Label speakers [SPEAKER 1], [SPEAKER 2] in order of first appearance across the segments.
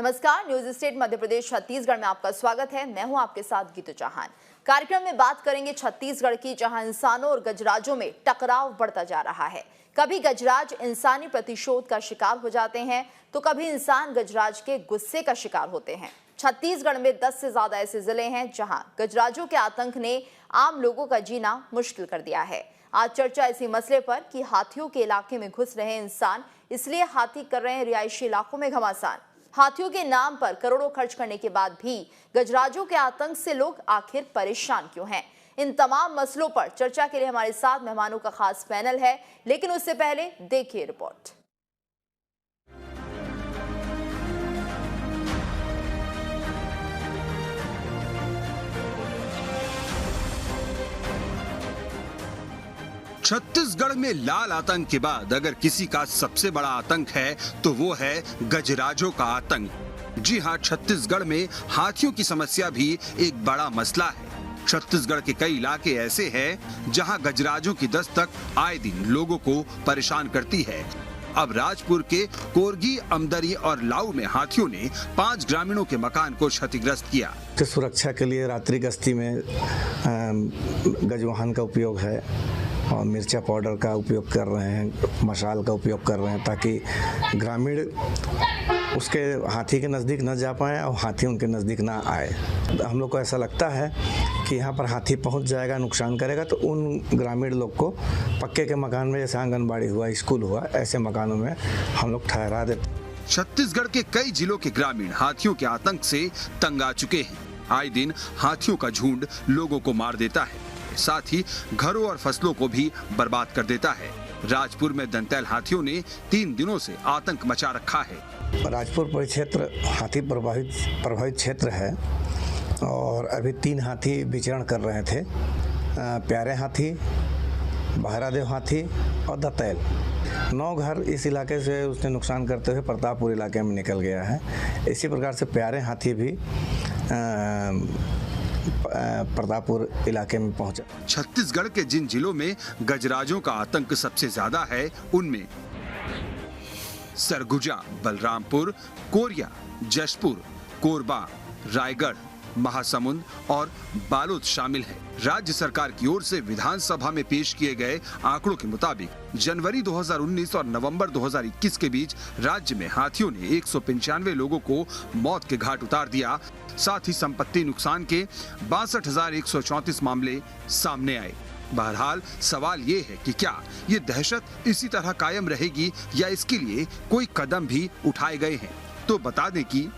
[SPEAKER 1] नमस्कार, news state Madhya Pradesh Chhattisgarh में आपका स्वागत है। मैं हूं आपके साथ गीतू चौहान। कार्यक्रम में बात करेंगे छत्तीसगढ़ की, जहां इंसानों और गजराजों में टकराव बढ़ता जा रहा है। कभी गजराज इंसानी प्रतिशोध का शिकार हो जाते हैं तो कभी इंसान गजराज के गुस्से का शिकार होते हैं। छत्तीसगढ़ में 10 से ज्यादा ऐसे जिले हैं जहां गजराजों के आतंक ने आम लोगों का जीना मुश्किल कर दिया है। आज चर्चा इसी मसले पर कि हाथियों के इलाके में घुस रहे इंसान, इसलिए हाथी कर रहे हैं रिहायशी इलाकों में घमासान। हाथियों के नाम पर करोड़ों खर्च करने के बाद भी गजराजों के आतंक से लोग आखिर परेशान क्यों हैं? इन तमाम मसलों पर चर्चा के लिए हमारे साथ मेहमानों का खास पैनल है, लेकिन उससे पहले देखिए रिपोर्ट।
[SPEAKER 2] छत्तीसगढ़ में लाल आतंक के बाद अगर किसी का सबसे बड़ा आतंक है तो वो है गजराजों का आतंक। जी हां, छत्तीसगढ़ में हाथियों की समस्या भी एक बड़ा मसला है। छत्तीसगढ़ के कई इलाके ऐसे हैं जहां गजराजों की दस्तक आए दिन लोगों को परेशान करती है। अब राजपुर के कोरगी, अमदरी और लाऊ में हाथियों ने 5 ग्रामीणों के मकान को क्षतिग्रस्त किया।
[SPEAKER 3] सुरक्षा के लिए रात्रि गश्ती में गजवाहन का उपयोग है और मिर्चा पाउडर का उपयोग कर रहे हैं, मशाल का उपयोग कर रहे हैं, ताकि ग्रामीण उसके हाथी के नज़दीक न जा पाए और हाथी उनके नज़दीक ना आए। हम लोग को ऐसा लगता है कि यहाँ पर हाथी पहुँच जाएगा, नुकसान करेगा, तो उन ग्रामीण लोग को पक्के के मकान में, जैसे आंगनबाड़ी हुआ, स्कूल हुआ, ऐसे मकानों में हम लोग ठहरा देते।
[SPEAKER 2] छत्तीसगढ़ के कई जिलों के ग्रामीण हाथियों के आतंक से तंग आ चुके हैं। आए दिन हाथियों का झुंड लोगों को मार देता है, साथ ही घरों और फसलों को भी बर्बाद कर देता है। राजपुर में दंतैल हाथियों ने 3 दिनों से आतंक मचा रखा है।
[SPEAKER 3] राजपुर परिक्षेत्र हाथी प्रभावित क्षेत्र है और अभी 3 हाथी विचरण कर रहे थे। प्यारे हाथी, बहरादेव हाथी और दंतैल। 9 घर इस इलाके से उसने नुकसान करते हुए प्रतापपुर इलाके में निकल गया है। इसी प्रकार से प्यारे हाथी भी प्रतापपुर इलाके में पहुंचा।
[SPEAKER 2] छत्तीसगढ़ के जिन जिलों में गजराजों का आतंक सबसे ज्यादा है, उनमें सरगुजा, बलरामपुर, कोरिया, जशपुर, कोरबा, रायगढ़, महासमुंद और बालोद शामिल है। राज्य सरकार की ओर से विधानसभा में पेश किए गए आंकड़ों के मुताबिक जनवरी 2019 और नवंबर 2021 के बीच राज्य में हाथियों ने 195 लोगों को मौत के घाट उतार दिया। साथ ही संपत्ति नुकसान के 62,134 मामले सामने आए। बहरहाल सवाल ये है कि क्या ये दहशत इसी तरह कायम रहेगी या इसके लिए कोई कदम भी उठाए गए हैं? तो बता दें कि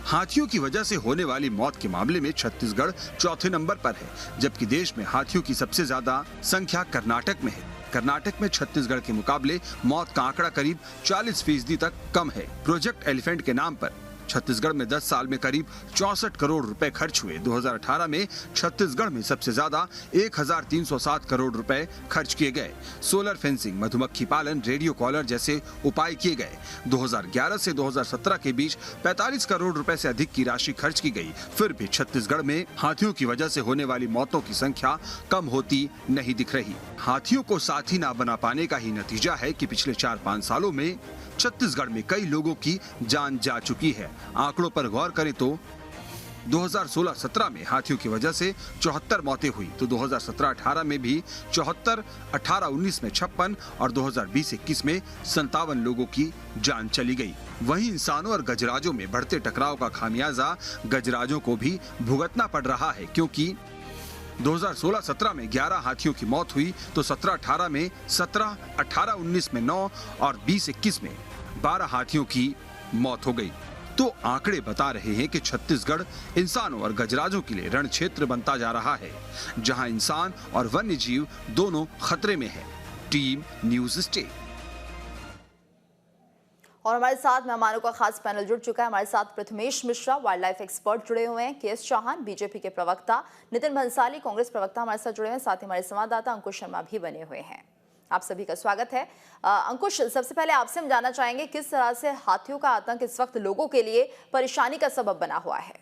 [SPEAKER 2] हाथियों की वजह से होने वाली मौत के मामले में छत्तीसगढ़ चौथे नंबर पर है, जबकि देश में हाथियों की सबसे ज्यादा संख्या कर्नाटक में है। कर्नाटक में छत्तीसगढ़ के मुकाबले मौत का आंकड़ा करीब 40% तक कम है। प्रोजेक्ट एलिफेंट के नाम पर छत्तीसगढ़ में 10 साल में करीब 64 करोड़ रुपए खर्च हुए। 2018 में छत्तीसगढ़ में सबसे ज्यादा 1307 करोड़ रुपए खर्च किए गए। सोलर फेंसिंग, मधुमक्खी पालन, रेडियो कॉलर जैसे उपाय किए गए। 2011 से 2017 के बीच 45 करोड़ रुपए से अधिक की राशि खर्च की गई। फिर भी छत्तीसगढ़ में हाथियों की वजह से होने वाली मौतों की संख्या कम होती नहीं दिख रही। हाथियों को साथी न बना पाने का ही नतीजा है कि पिछले 4-5 सालों में छत्तीसगढ़ में कई लोगों की जान जा चुकी है। आंकड़ों पर गौर करें तो 2016-17 में हाथियों की वजह से 74 मौतें हुई, तो 2017-18 में भी 74, 18-19 में 56 और 2020-21 में 57 लोगों की जान चली गई। वहीं इंसानों और गजराजों में बढ़ते टकराव का खामियाजा गजराजों को भी भुगतना पड़ रहा है, क्योंकि 2016-17 में 11 हाथियों की मौत हुई, तो 17-18 में 17, 18-19 में 9 और 20-21 में 12 हाथियों की मौत हो गई। तो आंकड़े बता रहे हैं कि छत्तीसगढ़ इंसानों और गजराजों के लिए रण क्षेत्र बनता जा रहा है, जहां इंसान और वन्य जीव दोनों खतरे में हैं। Team news state.
[SPEAKER 1] और हमारे साथ मेहमानों का खास पैनल जुड़ चुका है। हमारे साथ Prathamesh Mishra, wild life expert, जुड़े हुए हैं। केएस चौहान, बीजेपी के प्रवक्ता, नितिन भंसाली, कांग्रेस प्रवक्ता, हमारे साथ जुड़े हुए हैं। साथ ही हमारे संवाददाता अंकुश शर्मा भी बने हुए हैं। आप सभी का स्वागत है। अंकुश, सबसे पहले आपसे हम जानना चाहेंगे किस तरह से हाथियों का आतंक इस वक्त लोगों के लिए परेशानी का सबब बना हुआ है।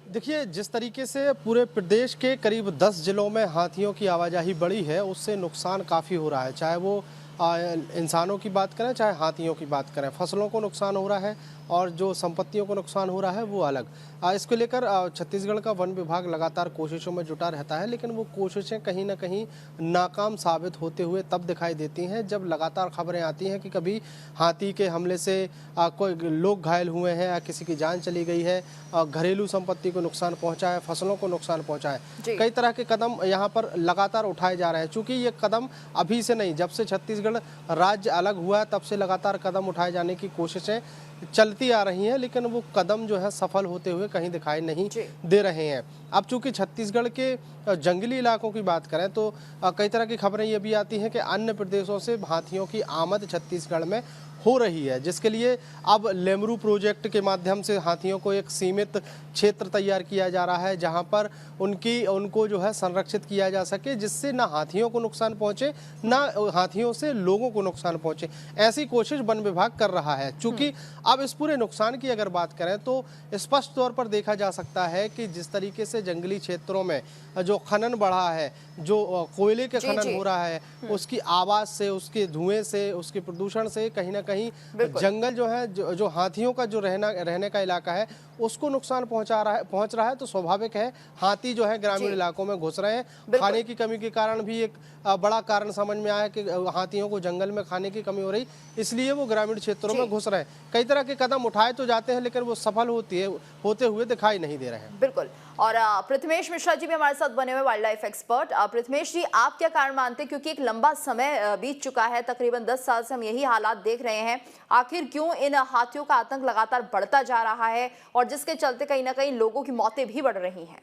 [SPEAKER 4] देखिए, जिस तरीके से पूरे प्रदेश के करीब 10 जिलों में हाथियों की आवाजाही बढ़ी है, उससे नुकसान काफ़ी हो रहा है। चाहे वो इंसानों की बात करें, चाहे हाथियों की बात करें। फसलों को नुकसान हो रहा है और जो संपत्तियों को नुकसान हो रहा है वो अलग। इसको लेकर छत्तीसगढ़ का वन विभाग लगातार कोशिशों में जुटा रहता है, लेकिन वो कोशिशें कहीं न कहीं नाकाम साबित होते हुए तब दिखाई देती हैं जब लगातार खबरें आती हैं कि कभी हाथी के हमले से कोई लोग घायल हुए हैं या किसी की जान चली गई है, घरेलू संपत्ति को नुकसान पहुंचा है, फसलों को नुकसान पहुंचा है। कई तरह के कदम यहाँ पर लगातार उठाए जा रहे हैं। चूंकि ये कदम अभी से नहीं, जब से छत्तीसगढ़ राज्य अलग हुआ है तब से लगातार कदम उठाए जाने की कोशिशें चलती आ रही हैं, लेकिन वो कदम जो है सफल होते हुए कहीं दिखाई नहीं दे रहे हैं। अब चूंकि छत्तीसगढ़ के जंगली इलाकों की बात करें तो कई तरह की खबरें ये भी आती हैं कि अन्य प्रदेशों से हाथियों की आमद छत्तीसगढ़ में हो रही है, जिसके लिए अब लेमरू प्रोजेक्ट के माध्यम से हाथियों को एक सीमित क्षेत्र तैयार किया जा रहा है जहां पर उनको जो है संरक्षित किया जा सके, जिससे ना हाथियों को नुकसान पहुंचे ना हाथियों से लोगों को नुकसान पहुंचे। ऐसी कोशिश वन विभाग कर रहा है। चूंकि अब इस पूरे नुकसान की अगर बात करें तो स्पष्ट तौर पर देखा जा सकता है कि जिस तरीके से जंगली क्षेत्रों में जो खनन बढ़ा है, जो कोयले के खनन हो रहा है, उसकी आवाज से, उसके धुएं से, उसके प्रदूषण से कहीं ना कहीं जंगल जो है, जो हाथियों का जो रहने का इलाका है, उसको नुकसान पहुंच रहा है। तो स्वाभाविक है हाथी जो है ग्रामीण इलाकों में घुस रहे हैं। खाने की कमी के कारण भी एक बड़ा कारण समझ में आया कि हाथियों को जंगल में खाने की कमी हो रही, इसलिए वो ग्रामीण क्षेत्रों में घुस रहे हैं। कई तरह के कदम उठाए तो जाते हैं, लेकिन वो सफल होते हुए दिखाई नहीं दे रहे हैं।
[SPEAKER 1] बिल्कुल। और पृथ्वीश मिश्रा जी भी हमारे साथ बने हुए वाइल्ड लाइफ एक्सपर्ट। पृथ्वीश जी, आप क्या कारण मानते हैं, क्योंकि एक लंबा समय बीत चुका है, तकरीबन 10 साल से हम यही हालात देख रहे हैं, आखिर क्यों इन हाथियों का आतंक लगातार बढ़ता जा रहा है और जिसके चलते कहीं ना कहीं लोगों की मौतें भी बढ़ रही हैं?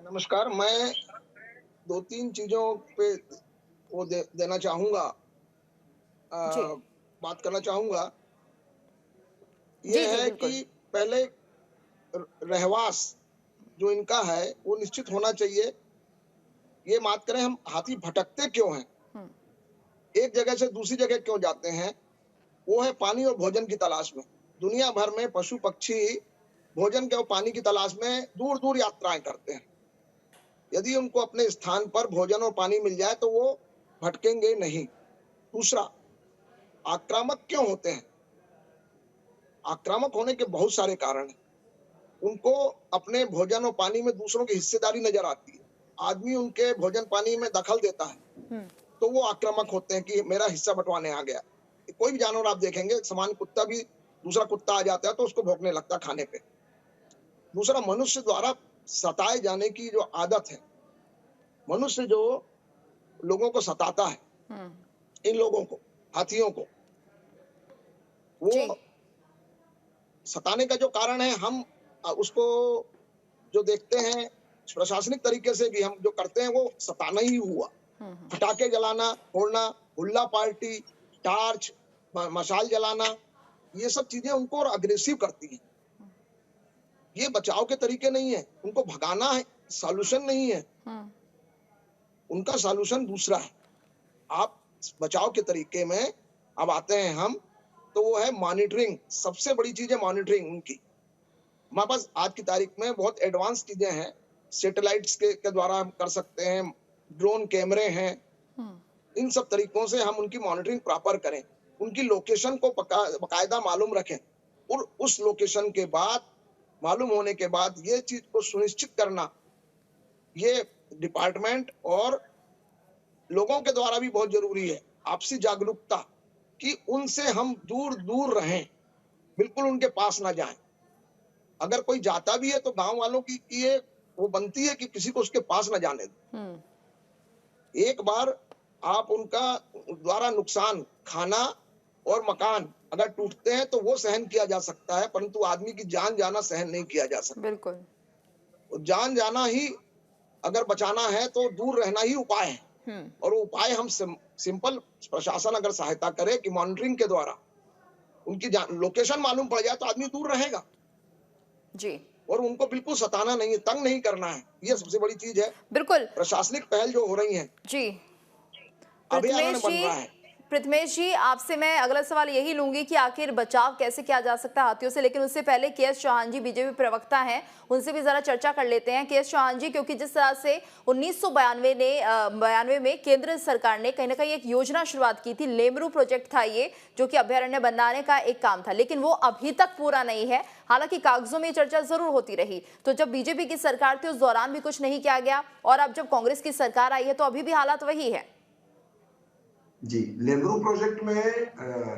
[SPEAKER 5] नमस्कार, मैं 2-3 चीजों पे वो देना चाहूंगा, बात करना चाहूंगा। ये है कि पहले रहवास जो इनका है वो निश्चित होना चाहिए। ये बात करें हम हाथी भटकते क्यों हैं, एक जगह से दूसरी जगह क्यों जाते हैं, वो है पानी और भोजन की तलाश में। दुनिया भर में पशु पक्षी भोजन के और पानी की तलाश में दूर दूर यात्राएं करते हैं। यदि उनको अपने स्थान पर भोजन और पानी मिल जाए तो वो भटकेंगे नहीं। दूसरा, आक्रामक क्यों होते हैं? आक्रामक होने के बहुत सारे कारण हैं। उनको अपने भोजन और पानी में दूसरों की हिस्सेदारी नजर आती है। आदमी उनके भोजन पानी में दखल देता है तो वो आक्रामक होते हैं कि मेरा हिस्सा बंटवाने आ गया। कोई भी जानवर आप देखेंगे, सामान्य कुत्ता भी दूसरा कुत्ता आ जाता है तो उसको भौंकने लगता है खाने पे। दूसरा, मनुष्य द्वारा सताए जाने की जो आदत है, मनुष्य जो लोगों को सताता है, इन लोगों को, हाथियों को, वो सताने का जो कारण है, हम उसको जो देखते हैं प्रशासनिक तरीके से भी हम जो करते हैं वो सताना ही हुआ। पटाखे जलाना, फोड़ना, हुल्ला पार्टी, टार्च, मशाल जलाना, ये सब चीजें उनको और अग्रेसिव करती हैं। ये बचाव के तरीके नहीं है। उनको भगाना है, सॉल्यूशन नहीं है। उनका सॉल्यूशन दूसरा है। आप बचाव के तरीके में अब आते हैं हम, तो वो है मॉनिटरिंग। सबसे बड़ी चीज है मॉनिटरिंग उनकी। हमारे पास आज की तारीख में बहुत एडवांस चीजें हैं। सैटेलाइट्स के द्वारा हम कर सकते हैं, ड्रोन कैमरे हैं। इन सब तरीकों से हम उनकी मॉनिटरिंग प्रॉपर करें, उनकी लोकेशन को बकायदा मालूम रखें, और उस लोकेशन के बाद, मालूम होने के बाद ये चीज को सुनिश्चित करना, ये डिपार्टमेंट और लोगों के द्वारा भी बहुत जरूरी है। आपसी जागरूकता कि उनसे हम दूर दूर रहें, बिल्कुल उनके पास ना जाएं। अगर कोई जाता भी है तो गांव वालों की ये वो बनती है कि किसी को उसके पास ना जाने दो। एक बार आप उनका द्वारा नुकसान, खाना और मकान अगर टूटते हैं तो वो सहन किया जा सकता है, परंतु आदमी की जान जाना सहन नहीं किया जा सकता। बिल्कुल। जान जाना ही अगर बचाना है तो दूर रहना ही उपाय है। और वो उपाय हम सिंपल, प्रशासन अगर सहायता करे कि मॉनिटरिंग के द्वारा उनकी लोकेशन मालूम पड़ जाए तो आदमी दूर रहेगा जी। और उनको बिल्कुल सताना नहीं है, तंग नहीं करना है, ये सबसे बड़ी चीज है। बिल्कुल। प्रशासनिक पहल जो हो रही है जी, अभियान बन रहा है।
[SPEAKER 1] प्रथमेश जी, आपसे मैं अगला सवाल यही लूंगी कि आखिर बचाव कैसे किया जा सकता है हाथियों से, लेकिन उससे पहले के.एस. चौहान जी बीजेपी प्रवक्ता हैं, उनसे भी जरा चर्चा कर लेते हैं। के.एस. चौहान जी, क्योंकि जिस तरह से 1992 में केंद्र सरकार ने कहीं ना कहीं एक योजना शुरुआत की थी, लेमरू प्रोजेक्ट था ये, जो कि अभ्यारण्य बनाने का एक काम था, लेकिन वो अभी तक पूरा नहीं है। हालांकि कागजों में चर्चा जरूर होती रही। तो जब बीजेपी की सरकार थी उस दौरान भी कुछ नहीं किया गया, और अब जब कांग्रेस की सरकार आई है तो अभी भी हालात वही है।
[SPEAKER 6] जी, लेमरू प्रोजेक्ट में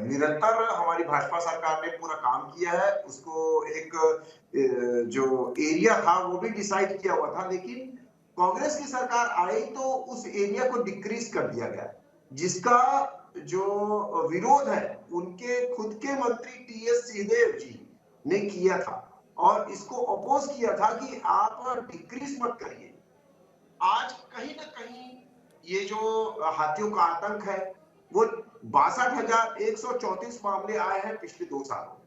[SPEAKER 6] निरंतर हमारी भाजपा सरकार ने पूरा काम किया है। उसको एक जो एरिया था वो भी डिसाइड किया हुआ था, लेकिन कांग्रेस की सरकार आई तो उस एरिया को डिक्रीज कर दिया गया, जिसका जो विरोध है उनके खुद के मंत्री टी.एस. सिंहदेव जी ने किया था, और इसको अपोज किया था कि आप डिक्रीज मत करिए। आज कहीं ना कहीं ये जो हाथियों का आतंक है वो 62,134 मामले आए हैं पिछले 2 सालों में।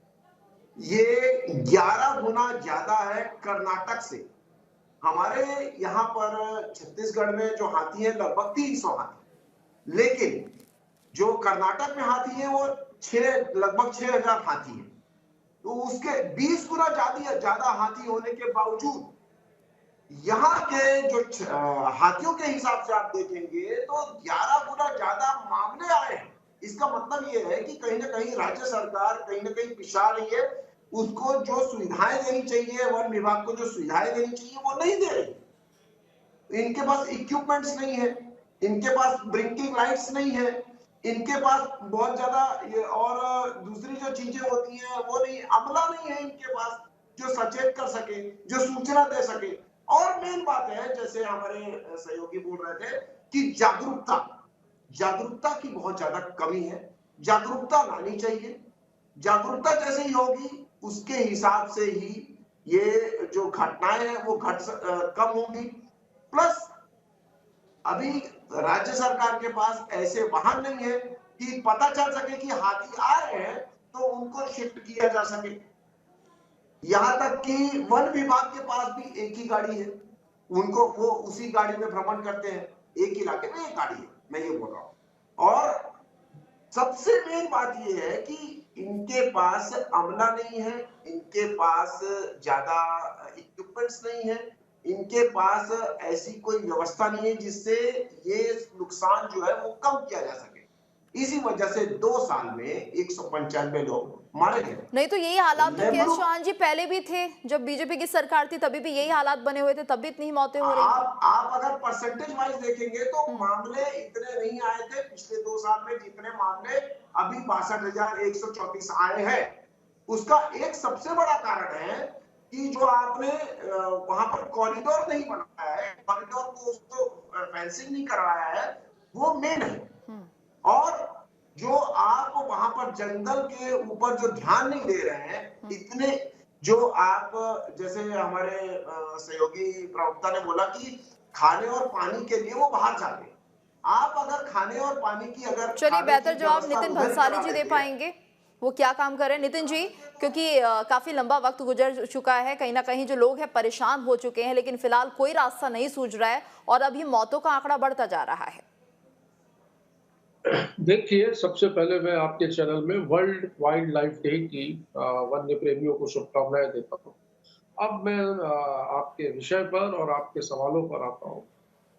[SPEAKER 6] ये 11 गुना ज्यादा है कर्नाटक से। हमारे यहाँ पर छत्तीसगढ़ में जो हाथी है लगभग 300 हाथी, लेकिन जो कर्नाटक में हाथी है वो लगभग 6,000 हाथी है। तो उसके 20 गुना ज्यादा हाथी होने के बावजूद यहाँ के जो हाथियों के हिसाब से आप देखेंगे तो 11 गुना ज्यादा मामले आए हैं। इसका मतलब ये है कि कहीं ना कहीं राज्य सरकार कहीं ना कहीं पिछा रही है। उसको जो सुविधाएं देनी चाहिए, वन विभाग को जो सुविधाएं देनी चाहिए वो नहीं दे रही। इनके पास इक्विपमेंट्स नहीं है, इनके पास ब्लिंकिंग लाइट्स नहीं है, इनके पास बहुत ज्यादा और दूसरी जो चीजें होती हैं वो नहीं, अमला नहीं है इनके पास जो सचेत कर सके, जो सूचना दे सके। और मेन बात है, जैसे हमारे सहयोगी बोल रहे थे कि जागरूकता की बहुत ज्यादा कमी है। जागरूकता लानी चाहिए। जागरूकता जैसे ही होगी उसके हिसाब से ही ये जो घटनाएं हैं वो कम होंगी। प्लस अभी राज्य सरकार के पास ऐसे वाहन नहीं है कि पता चल सके कि हाथी आ रहे हैं तो उनको शिफ्ट किया जा सके। यहाँ तक कि वन विभाग के पास भी एक ही गाड़ी है, उनको वो उसी गाड़ी में भ्रमण करते हैं। एक इलाके में एक गाड़ी है, मैं ये बोल रहा हूं। और सबसे मेन बात ये है कि इनके पास अमला नहीं है, इनके पास ज्यादा इक्विपमेंट्स नहीं है, इनके पास ऐसी कोई व्यवस्था नहीं है जिससे ये नुकसान जो है वो कम किया जा सके। इसी वजह से 2 साल में 195 लोग मारे गए।
[SPEAKER 1] नहीं तो यही हालात तो के.एस. चौहान जी पहले भी थे, जब बीजेपी की सरकार थी तभी भी यही हालात बने हुए थे, तब भी इतनी मौतें हो रही थी।
[SPEAKER 6] आप अगर परसेंटेज वाइज देखेंगे तो मामले इतने नहीं आए थे पिछले 2 साल में जितने मामले अभी 62,134 आए हैं। उसका एक सबसे बड़ा कारण है कि जो आपने वहां पर कॉरिडोर नहीं बनाया है, कॉरिडोर को उसको फेंसिंग नहीं करवाया है, वो मेन है। और जो आप वहां पर जंगल के ऊपर जो ध्यान नहीं दे रहे हैं, इतने जो आप जैसे हमारे सहयोगी प्रवक्ता ने बोला कि खाने और पानी के लिए वो बाहर जाते हैं। आप अगर खाने और पानी की अगर
[SPEAKER 1] चलिए बेहतर जवाब नितिन भंसाली जी दे पाएंगे, वो क्या काम कर रहे हैं। नितिन जी, क्योंकि काफी लंबा वक्त गुजर चुका है, कहीं ना कहीं जो लोग हैं परेशान हो चुके हैं, लेकिन फिलहाल कोई रास्ता नहीं सूझ रहा है और अभी मौतों का आंकड़ा बढ़ता जा रहा है।
[SPEAKER 7] देखिए, सबसे पहले मैं आपके चैनल में वर्ल्ड वाइल्ड लाइफ डे की वन्य प्रेमियों को शुभकामनाएं देता हूँ। अब मैं आपके विषय पर और आपके सवालों पर आता हूँ।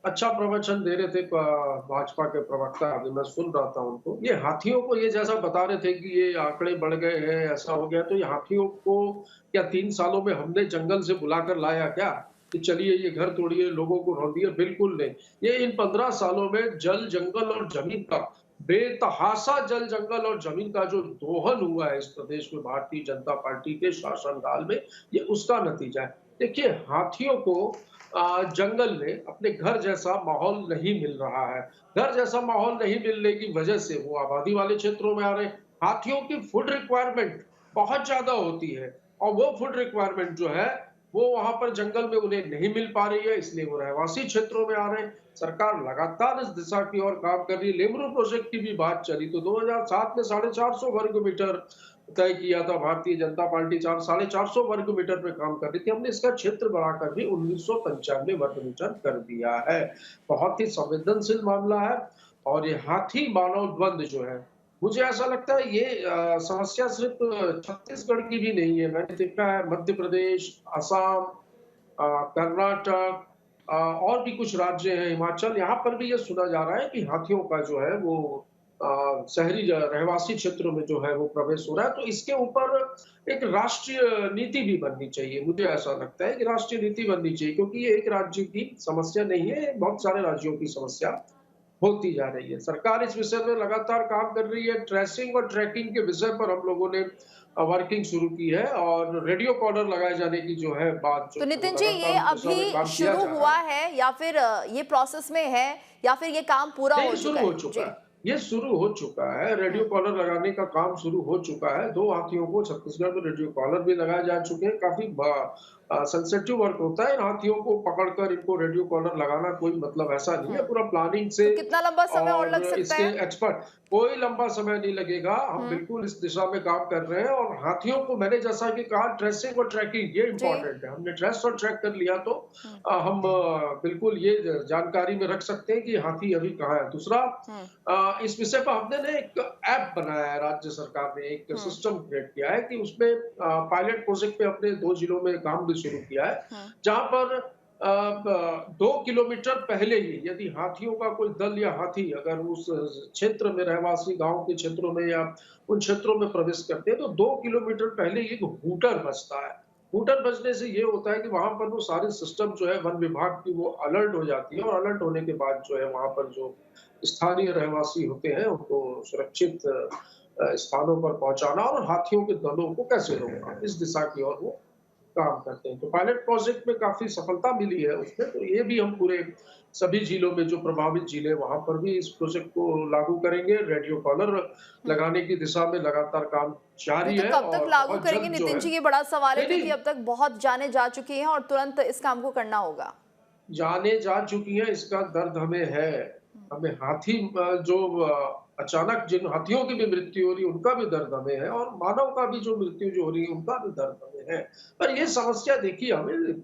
[SPEAKER 7] अच्छा प्रवचन दे रहे थे भाजपा के प्रवक्ता, अभी मैं सुन रहा था उनको। ये हाथियों को ये जैसा बता रहे थे कि ये आंकड़े बढ़ गए हैं, ऐसा हो गया, तो ये हाथियों को क्या 3 सालों में हमने जंगल से बुलाकर लाया क्या कि चलिए ये घर तोड़िए, लोगों को रौंदिए? बिल्कुल नहीं। ये इन 15 सालों में जल, जंगल और जमीन का बेतहाशा जल, जंगल और जमीन का जो दोहन हुआ है इस प्रदेश में भारतीय जनता पार्टी के शासनकाल में, ये उसका नतीजा है। देखिए, हाथियों को जंगल में अपने घर जैसा माहौल नहीं मिल रहा है। घर जैसा माहौल नहीं मिलने की वजह से वो आबादी वाले क्षेत्रों में आ रहे हैं। हाथियों की फूड रिक्वायरमेंट बहुत ज्यादा होती है और वो फूड रिक्वायरमेंट जो है वो वहां पर जंगल में उन्हें नहीं मिल पा रही है, इसलिए वो रहवासी क्षेत्रों में आ रहे हैं। सरकार लगातार इस दिशा की ओर काम कर रही है। लेमरू प्रोजेक्ट की भी बात चली तो 2007 में 450 वर्ग मीटर तय किया था भारतीय जनता पार्टी, 450 वर्ग मीटर पे काम कर रही थी। हमने इसका क्षेत्र बढ़ाकर भी 1995 वर्ग मीटर कर दिया है। बहुत ही संवेदनशील मामला है और ये हाथी मानव द्वंद जो है, मुझे ऐसा लगता है ये समस्या सिर्फ छत्तीसगढ़ की भी नहीं है। मैंने देखा है मध्य प्रदेश, असम, कर्नाटक, और भी कुछ राज्य हैं, हिमाचल, यहाँ पर भी ये सुना जा रहा है कि हाथियों का जो है वो शहरी रहवासी क्षेत्रों में जो है वो प्रवेश हो रहा है। तो इसके ऊपर एक राष्ट्रीय नीति भी बननी चाहिए। मुझे ऐसा लगता है कि राष्ट्रीय नीति बननी चाहिए, क्योंकि ये एक राज्य की समस्या नहीं है, ये बहुत सारे राज्यों की समस्या होती जा रही है। सरकार इस विषय में लगातार काम कर रही है। ट्रेसिंग और ट्रैकिंग के विषय पर हम लोगों ने वर्किंग शुरू की है, और रेडियो कॉलर लगाए जाने की जो है बात
[SPEAKER 1] तो नितिन जी, ये अभी शुरू हुआ है या फिर ये प्रोसेस में है, या फिर ये काम पूरा हो चुका है?
[SPEAKER 7] ये शुरू हो चुका है। रेडियो कॉलर लगाने का काम शुरू हो चुका है। 2 हाथियों को छत्तीसगढ़ में रेडियो कॉलर भी लगाए जा चुके हैं। काफी सेंसिटिव वर्क होता है। इन हाथियों को पकड़कर इनको रेडियो कॉलर लगाना कोई मतलब ऐसा नहीं है। पूरा प्लानिंग से।
[SPEAKER 1] तो कितना लंबा समय और लग सकता
[SPEAKER 7] इसके
[SPEAKER 1] है?
[SPEAKER 7] एक्सपर्ट, कोई लंबा समय नहीं लगेगा। हम बिल्कुल इस दिशा में काम कर रहे हैं। और हाथियों को मैंने जैसा कि कहा, ट्रेसिंग और ट्रैकिंग ये इम्पोर्टेंट है। हमने ट्रेस और ट्रैक कर लिया तो हम बिल्कुल ये जानकारी में रख सकते हैं कि हाथी अभी कहाँ है। दूसरा, इस विषय पर हमने ना एक ऐप बनाया है। राज्य सरकार ने एक सिस्टम क्रिएट किया है कि उसमें पायलट प्रोजेक्ट पे अपने 2 जिलों में काम भी शुरू किया है, जहां पर 2 किलोमीटर पहले ही यदि हाथियों का कोई दल या हाथी अगर उस क्षेत्र में रहवासी गांव के क्षेत्रों में या उन क्षेत्रों में प्रवेश करते हैं, तो 2 किलोमीटर पहले ही एक हूटर बजता है। हूटर बजने से ये होता है कि वहां पर वो सारे सिस्टम जो है वन विभाग की वो अलर्ट हो जाती है, और अलर्ट होने के बाद जो है वहां पर जो स्थानीय रहवासी होते हैं उनको सुरक्षित स्थानों पर पहुंचाना और हाथियों के दलों को कैसे रोकना, इस दिशा की ओर वो काम करते हैं। तो पायलट प्रोजेक्ट में काफी सफलता मिली है उसमें। तो ये भी हम पूरे सभी जिलों में जो प्रभावित जिले वहां पर भी इस प्रोजेक्ट को लागू करेंगे। रेडियो कॉलर लगाने की दिशा में लगातार काम जारी है।
[SPEAKER 1] तो कब तक लागू करेंगे नितिन जी, ये बड़ा सवाल है, क्योंकि अब तक बहुत जाने जा चुकी हैं और तुरंत इस काम को करना होगा।
[SPEAKER 7] जाने जा चुकी हैं, इसका दर्द हमें है। हमें हाथी जो अचानक जिन हाथियों की भी मृत्यु हो रही है उनका भी दर्द हमें है, और मानव का भी जो मृत्यु जो हो रही है उनका भी दर्द हमें है। पर ये समस्या देखिए हमें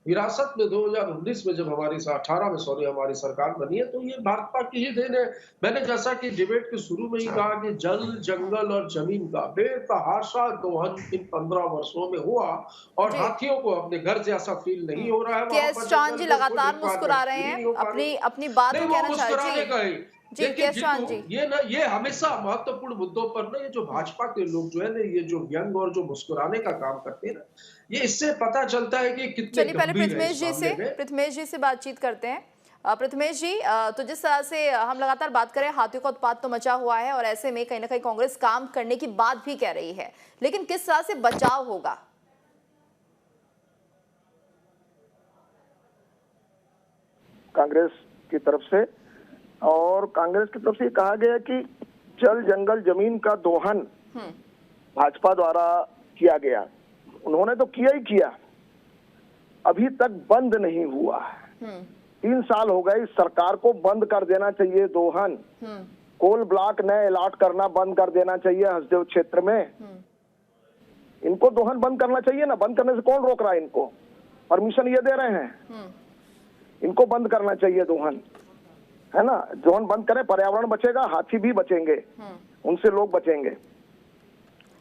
[SPEAKER 7] विरासत में 2019 में जब हमारी 18 में हमारी सरकार बनी है, तो ये भाजपा की ही देन है। मैंने जैसा कि डिबेट के शुरू में ही कहा कि जल, जंगल और जमीन का बेतहाशा दोहन इन 15 वर्षों में हुआ, और हाथियों को अपने घर जैसा फील नहीं हो रहा है।
[SPEAKER 1] केएस चौहान जी लगातार मुस्कुरा रहे हैं, अपनी बात कहना चाहिए जी। केएस चौहान जी,
[SPEAKER 7] ये हमेशा महत्वपूर्ण मुद्दों पर ना, ये जो भाजपा के लोग जो है ना, ये जो व्यंग और जो मुस्कुराने का काम करते हैं ना, ये इससे पता चलता है कि कितने।
[SPEAKER 1] चलिए पहले पृथ्मेश जी से बातचीत करते हैं। पृथ्मेश जी, तो जिस तरह से हम लगातार बात करें, हाथियों का उत्पात तो मचा हुआ है, और ऐसे में कहीं ना कहीं कांग्रेस काम करने की बात भी कह रही है, लेकिन किस तरह से बचाव होगा?
[SPEAKER 8] कांग्रेस की तरफ से, और कांग्रेस की तरफ से कहा गया कि जल, जंगल, जमीन का दोहन भाजपा द्वारा किया गया। उन्होंने तो किया ही किया, अभी तक बंद नहीं हुआ। 3 साल हो गए। सरकार को बंद कर देना चाहिए दोहन। कोल ब्लॉक नए अलॉट करना बंद कर देना चाहिए हसदेव क्षेत्र में। इनको दोहन बंद करना चाहिए ना। बंद करने से कौन रोक रहा है इनको? परमिशन ये दे रहे हैं। इनको बंद करना चाहिए दोहन, है ना। दोहन बंद करें, पर्यावरण बचेगा, हाथी भी बचेंगे, उनसे लोग बचेंगे।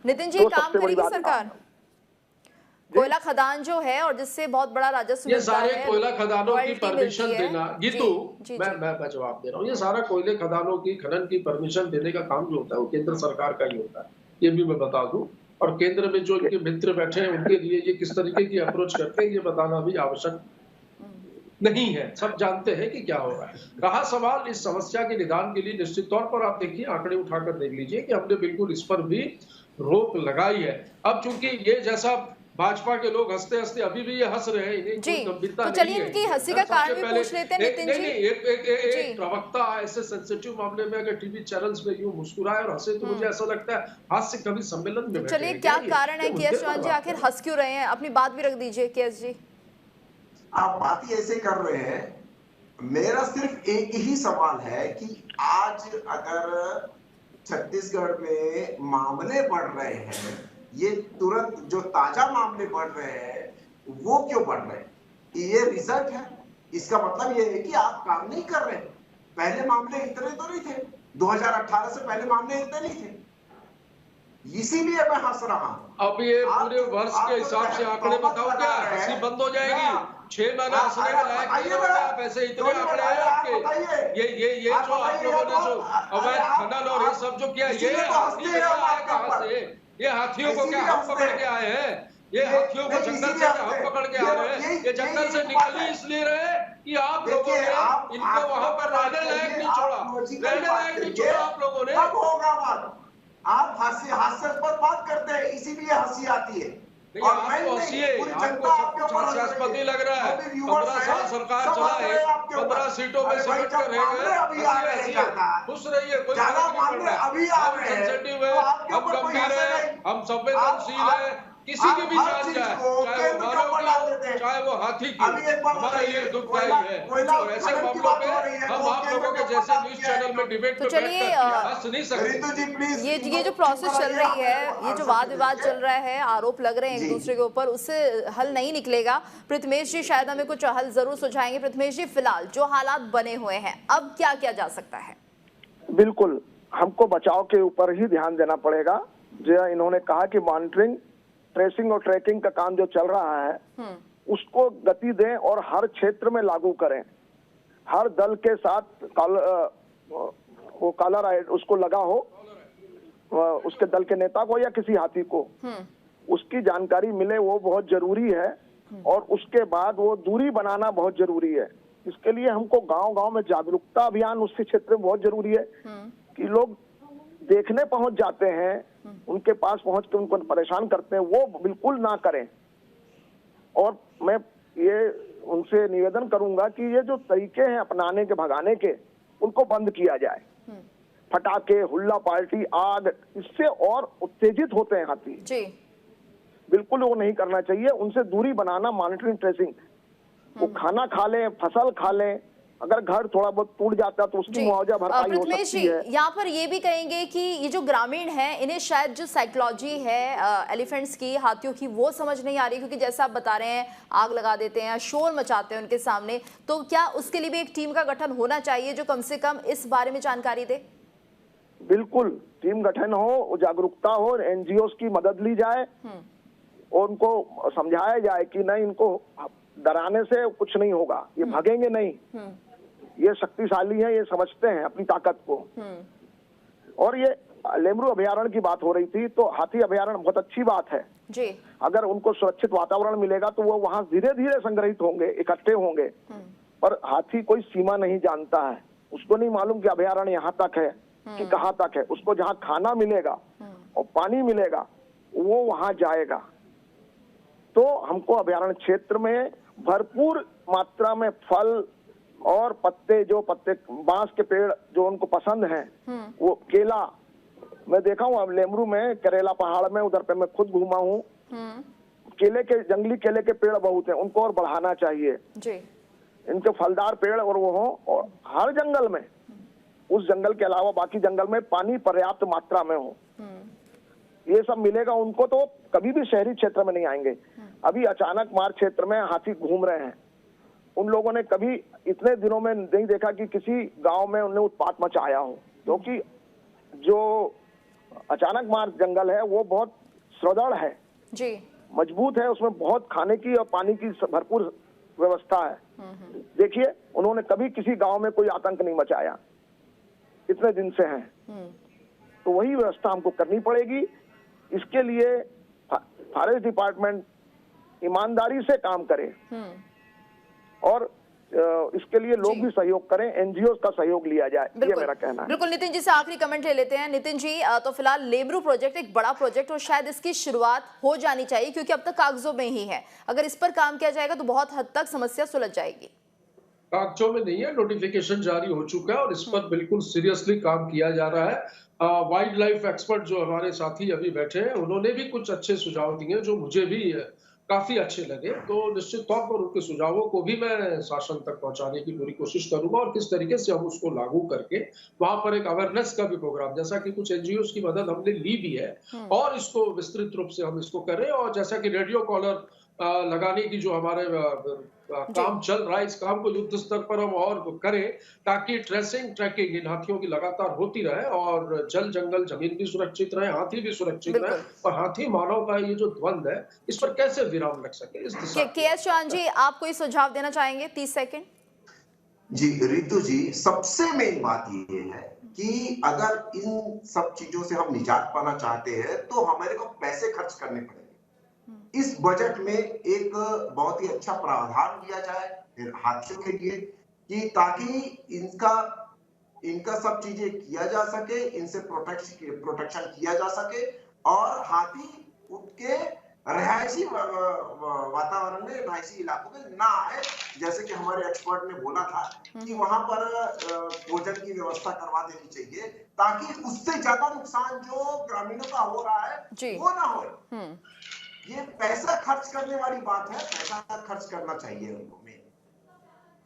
[SPEAKER 1] नितिन जी, काम करेगी सरकार? कोयला खदान जो है और जिससे बहुत बड़ा राजस्व,
[SPEAKER 7] ये सारे कोयला खदानों की परमिशन देना, गीतू मैं जवाब दे रहा हूँ, ये सारा कोयले खदानों की खनन की परमिशन देने का काम जो होता है वो केंद्र सरकार का ही होता है, ये भी मैं बता दूं। और केंद्र में जो इनके मित्र बैठे हैं उनके लिए ये किस तरीके की अप्रोच करते हैं ये बताना भी आवश्यक नहीं है। सब जानते हैं कि क्या हो रहा है। रहा सवाल इस समस्या के निदान के लिए, निश्चित तौर पर आप देखिए, आंकड़े उठाकर देख लीजिए कि हमने बिल्कुल इस पर भी रोक लगाई है। अब चूंकि ये जैसा भाजपा के लोग हंसते हंसते अभी भी ये हंस रहे हैं, इन्हें कोई गंभीरता नहीं है।
[SPEAKER 1] चलिए इनकी हंसी का कारण भी पूछ लेते हैं नितिन जी।
[SPEAKER 7] एक प्रवक्ता ऐसे सेंसिटिव मामले में अगर टीवी चैनल्स में यूं मुस्कुराए और हंसे तो मुझे ऐसा लगता है हास्य कभी सम्मेलन में।
[SPEAKER 1] चलिए क्या कारण है केएस चौहान जी, आखिर हंस क्यों रहे हैं? अपनी बात भी रख दीजिए केएस जी।
[SPEAKER 6] आप बात ही ऐसे कर रहे हैं। मेरा सिर्फ एक ही सवाल है कि आज अगर छत्तीसगढ़ में मामले बढ़ रहे हैं, ये तुरंत जो ताजा मामले बढ़ रहे हैं वो क्यों बढ़ रहे हैं? ये रिजल्ट है। इसका मतलब ये है कि आप काम नहीं कर रहे हैं। पहले मामले इतने तो नहीं थे, 2018 से पहले मामले इतने नहीं थे, इसीलिए मैं हंस रहा हूं।
[SPEAKER 7] अब ये पूरे वर्ष के हिसाब से आंकड़े बताओ, क्या हंसी बंद हो जाएगी? 6 महीना हंसने का लायक नहीं रहोगे आप, ऐसे इतने आंकड़े आए आपके। ये जो आप लोगों ने जो अवैध खनन और ये सब जो किया, ये हाथी आया कहां से? ये हाथियों को क्या हम पकड़ के आए हैं? ये हाथियों को जंगल से हम पकड़ के आ रहे हैं? ये जंगल से निकल ही इसलिए रहे कि आप लोगों ने इनको वहां पर रहने लायक नहीं छोड़ा, रहने लायक नहीं छोड़ा आप लोगों ने।
[SPEAKER 6] कब होगा बात? आप हास्यास्पद बात करते हैं, इसीलिए हंसी आती है।
[SPEAKER 7] और आपको हास्यास्पद ही लग रहा है। 15 साल सरकार चला है, 15 सीटों में सिमट कर रह गए, खुश रहिए, कोई फर्क नहीं पड़ रहा। हम सेंसिटिव है, हम गंभीर है, हम संवेदनशील है, किसी की भी जान जाए, चाहे वो मानव की, चाहे वो हाथी की, हमारे लिए दुखदायी है। और ऐसे मामलों पे हम आप लोगों के जैसे न्यूज चैनल में डिबेट
[SPEAKER 1] तो चलिए
[SPEAKER 7] हंस नहीं सकते।
[SPEAKER 1] ये जो प्रोसेस चल रही है, ये जो वाद विवाद चल रहा है, आरोप लग रहे हैं एक दूसरे के ऊपर, उससे हल नहीं निकलेगा। पृथ्वीश जी शायद हमें कुछ हल जरूर सुझाएंगे। पृथ्वीश जी, फिलहाल जो हालात बने हुए हैं, अब क्या किया जा सकता है?
[SPEAKER 8] बिल्कुल, हमको बचाव के ऊपर ही ध्यान देना पड़ेगा। जो इन्होंने कहा कि मॉनिटरिंग, ट्रेसिंग और ट्रैकिंग का काम जो चल रहा है उसको गति दें और हर क्षेत्र में लागू करें। हर दल के साथ वो कॉलर उसको लगा हो, उसके दल के नेता को या किसी हाथी को, उसकी जानकारी मिले, वो बहुत जरूरी है। और उसके बाद वो दूरी बनाना बहुत जरूरी है। इसके लिए हमको गांव-गांव में जागरूकता अभियान उस क्षेत्र में बहुत जरूरी है कि लोग देखने पहुंच जाते हैं, उनके पास पहुंच के उनको परेशान करते हैं, वो बिल्कुल ना करें। और मैं ये उनसे निवेदन करूंगा कि ये जो तरीके हैं अपनाने के, भगाने के, उनको बंद किया जाए। फटाके, हुल्ला पार्टी, आग, इससे और उत्तेजित होते हैं हाथी जी। बिल्कुल वो नहीं करना चाहिए। उनसे दूरी बनाना, मॉनिटरिंग, ट्रेसिंग। वो खाना खा लें, फसल खा लें, अगर घर थोड़ा बहुत टूट जाता है तो उसकी मुआवजा भरपाई हो सकती है।
[SPEAKER 1] यहाँ पर ये भी कहेंगे कि ये जो ग्रामीण हैं, इन्हें शायद जो साइकोलॉजी है एलिफेंट्स की, हाथियों की, वो समझ नहीं आ रही, क्योंकि जैसा आप बता रहे हैं, आग लगा देते हैं, शोर मचाते हैं उनके सामने। तो क्या उसके लिए भी एक टीम का गठन होना चाहिए जो कम से कम इस बारे में जानकारी दे?
[SPEAKER 8] बिल्कुल, टीम गठन हो, जागरूकता हो, एनजीओ की मदद ली जाए और उनको समझाया जाए कि नहीं, इनको डराने से कुछ नहीं होगा, ये भागेंगे नहीं, ये शक्तिशाली है, ये समझते हैं अपनी ताकत को। और ये लेमरू अभयारण्य की बात हो रही थी, तो हाथी अभयारण्य बहुत अच्छी बात है जी। अगर उनको सुरक्षित वातावरण मिलेगा तो वो वहां धीरे धीरे संग्रहित होंगे, इकट्ठे होंगे। पर हाथी कोई सीमा नहीं जानता है, उसको नहीं मालूम कि अभयारण्य यहाँ तक है कि कहाँ तक है। उसको जहाँ खाना मिलेगा और पानी मिलेगा वो वहां जाएगा। तो हमको अभयारण्य क्षेत्र में भरपूर मात्रा में फल और पत्ते, जो पत्ते, बांस के पेड़ जो उनको पसंद हैं, वो केला, मैं देखा हूँ अब लेमरू में, करेला पहाड़ में, उधर पे मैं खुद घूमा हूँ। केले के, जंगली केले के पेड़ बहुत हैं, उनको और बढ़ाना चाहिए जी। इनके फलदार पेड़ और वो हो, और हर जंगल में, उस जंगल के अलावा बाकी जंगल में पानी पर्याप्त मात्रा में हो। ये सब मिलेगा उनको तो कभी भी शहरी क्षेत्र में नहीं आएंगे। अभी अचानक मार क्षेत्र में हाथी घूम रहे हैं, उन लोगों ने कभी इतने दिनों में नहीं देखा कि किसी गांव में उन्हें उत्पात मचाया हो, क्योंकि जो अचानक मार जंगल है वो बहुत सुदृढ़ है जी, मजबूत है, उसमें बहुत खाने की और पानी की भरपूर व्यवस्था है। देखिए, उन्होंने कभी किसी गांव में कोई आतंक नहीं मचाया, इतने दिन से हैं। तो वही व्यवस्था हमको करनी पड़ेगी। इसके लिए फॉरेस्ट डिपार्टमेंट ईमानदारी से काम करे और इसके लिए लोग भी सहयोग करें, एनजीओ का सहयोग लिया जाए, ये मेरा कहना है।
[SPEAKER 1] बिल्कुल। नितिन जी से आखिरी कमेंट ले लेते हैं। नितिन जी, तो फिलहाल लेमरू प्रोजेक्ट एक बड़ा प्रोजेक्ट और शायद इसकी शुरुआत हो जानी चाहिए, क्योंकि अब तक कागजों में ही है। अगर इस पर काम किया जाएगा तो बहुत हद तक समस्या सुलझ जाएगी।
[SPEAKER 7] कागजों में नहीं है, नोटिफिकेशन जारी हो चुका है और इस पर बिल्कुल सीरियसली काम किया जा रहा है। वाइल्ड लाइफ एक्सपर्ट जो हमारे साथी अभी बैठे हैं, उन्होंने भी कुछ अच्छे सुझाव दिए जो मुझे भी काफी अच्छे लगे। तो निश्चित तौर पर उनके सुझावों को भी मैं शासन तक पहुंचाने की पूरी कोशिश करूंगा और किस तरीके से हम उसको लागू करके वहां पर एक अवेयरनेस का भी प्रोग्राम, जैसा कि कुछ एनजीओ की मदद हमने ली भी है और इसको विस्तृत रूप से हम इसको करें। और जैसा कि रेडियो कॉलर लगाने की जो हमारे काम चल रहा है, इस काम को युद्ध स्तर पर हम और करें, ताकि ट्रेसिंग ट्रैकिंग इन हाथियों की लगातार होती रहे और जल जंगल जमीन भी सुरक्षित रहे, हाथी भी सुरक्षित रहे
[SPEAKER 1] बिल्कुल।
[SPEAKER 7] और हाथी मानव का ये जो द्वंद्व है, इस पर कैसे विराम लग सके, इस दिशा
[SPEAKER 1] के एस चौहान जी, आप कोई सुझाव देना चाहेंगे? 30 सेकंड।
[SPEAKER 6] जी रितु जी, सबसे मेन बात ये है कि अगर इन सब चीजों से हम निजात पाना चाहते हैं तो हमारे को पैसे खर्च करने पड़ेंगे। इस बजट में एक बहुत ही अच्छा प्रावधान किया जाए हाथियों के लिए कि ताकि इनका सब चीजें किया जा सके, इनसे प्रोटेक्शन किया जा सके और हाथी उनके रहायशी वातावरण में, रहायशी इलाकों में ना आए। जैसे कि हमारे एक्सपर्ट ने बोला था कि वहां पर भोजन की व्यवस्था करवा देनी चाहिए ताकि उससे ज्यादा नुकसान जो ग्रामीणों का हो रहा है वो ना हो। ये पैसा खर्च करने वाली बात है, पैसा खर्च करना चाहिए उनको।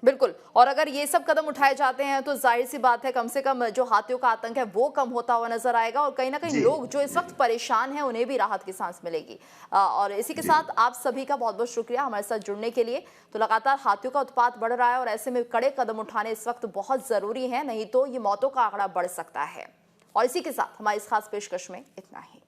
[SPEAKER 1] बिल्कुल, और अगर ये सब कदम उठाए जाते हैं तो जाहिर सी बात है कम से कम जो हाथियों का आतंक है वो कम होता हुआ नजर आएगा और कहीं ना कहीं लोग जो इस वक्त परेशान हैं उन्हें भी राहत की सांस मिलेगी। और इसी के साथ आप सभी का बहुत बहुत शुक्रिया हमारे साथ जुड़ने के लिए। तो लगातार हाथियों का उत्पात बढ़ रहा है और ऐसे में कड़े कदम उठाने इस वक्त बहुत जरूरी है, नहीं तो ये मौतों का आंकड़ा बढ़ सकता है। और इसी के साथ हमारी इस खास पेशकश में इतना ही।